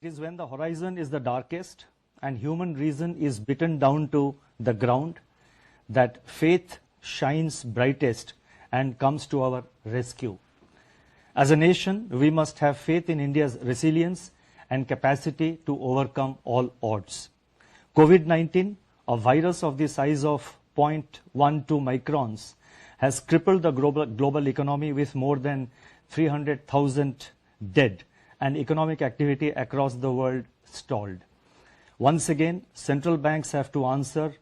It is when the horizon is the darkest and human reason is beaten down to the ground that faith shines brightest and comes to our rescue. As a nation, we must have faith in India's resilience and capacity to overcome all odds. COVID-19, a virus of the size of 0.12 microns, has crippled the global economy with more than 300,000 dead, and economic activity across the world stalled. Once again, central banks have to answer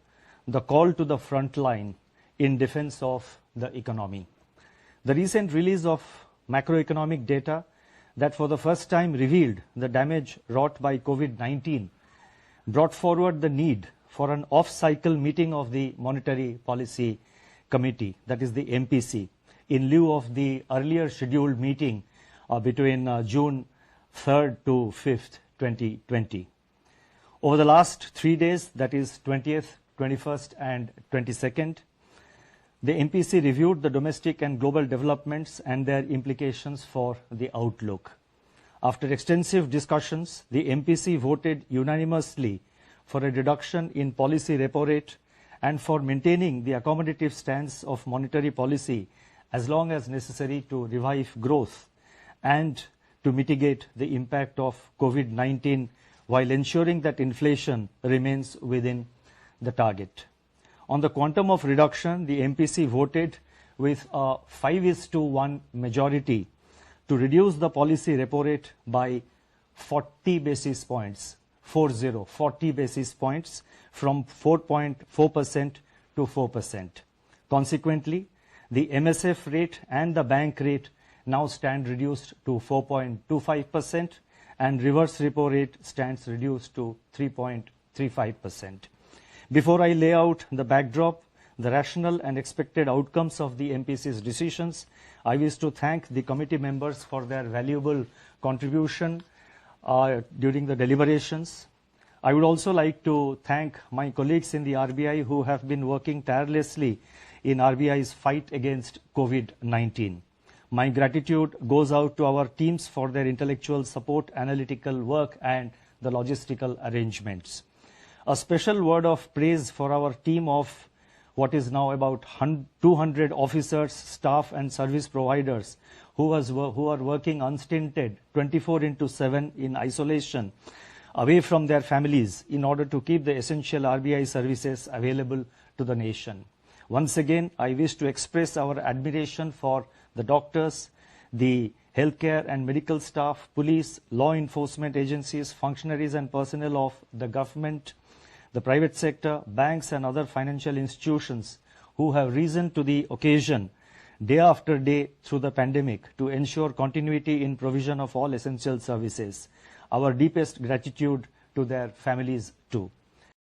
the call to the front line in defense of the economy. The recent release of macroeconomic data that for the first time revealed the damage wrought by COVID-19 brought forward the need for an off-cycle meeting of the Monetary Policy Committee, that is the MPC, in lieu of the earlier scheduled meeting between June 3rd to 5th, 2020. Over the last 3 days, that is 20th, 21st and 22nd, the MPC reviewed the domestic and global developments and their implications for the outlook. After extensive discussions, the MPC voted unanimously for a reduction in policy repo rate and for maintaining the accommodative stance of monetary policy as long as necessary to revive growth and to mitigate the impact of COVID-19 while ensuring that inflation remains within the target. On the quantum of reduction, the MPC voted with a 5:1 majority to reduce the policy repo rate by 40 basis points, 40 basis points from 4.4% to 4%. Consequently, the MSF rate and the bank rate now stand reduced to 4.25% and reverse repo rate stands reduced to 3.35%. Before I lay out the backdrop, the rational and expected outcomes of the MPC's decisions, I wish to thank the committee members for their valuable contribution during the deliberations. I would also like to thank my colleagues in the RBI who have been working tirelessly in RBI's fight against COVID-19. My gratitude goes out to our teams for their intellectual support, analytical work, and the logistical arrangements. A special word of praise for our team of what is now about 200 officers, staff, and service providers who are working unstinted 24/7 in isolation away from their families in order to keep the essential RBI services available to the nation. Once again, I wish to express our admiration for the doctors, the healthcare and medical staff, police, law enforcement agencies, functionaries and personnel of the government, the private sector, banks and other financial institutions who have risen to the occasion day after day through the pandemic to ensure continuity in provision of all essential services. Our deepest gratitude to their families too.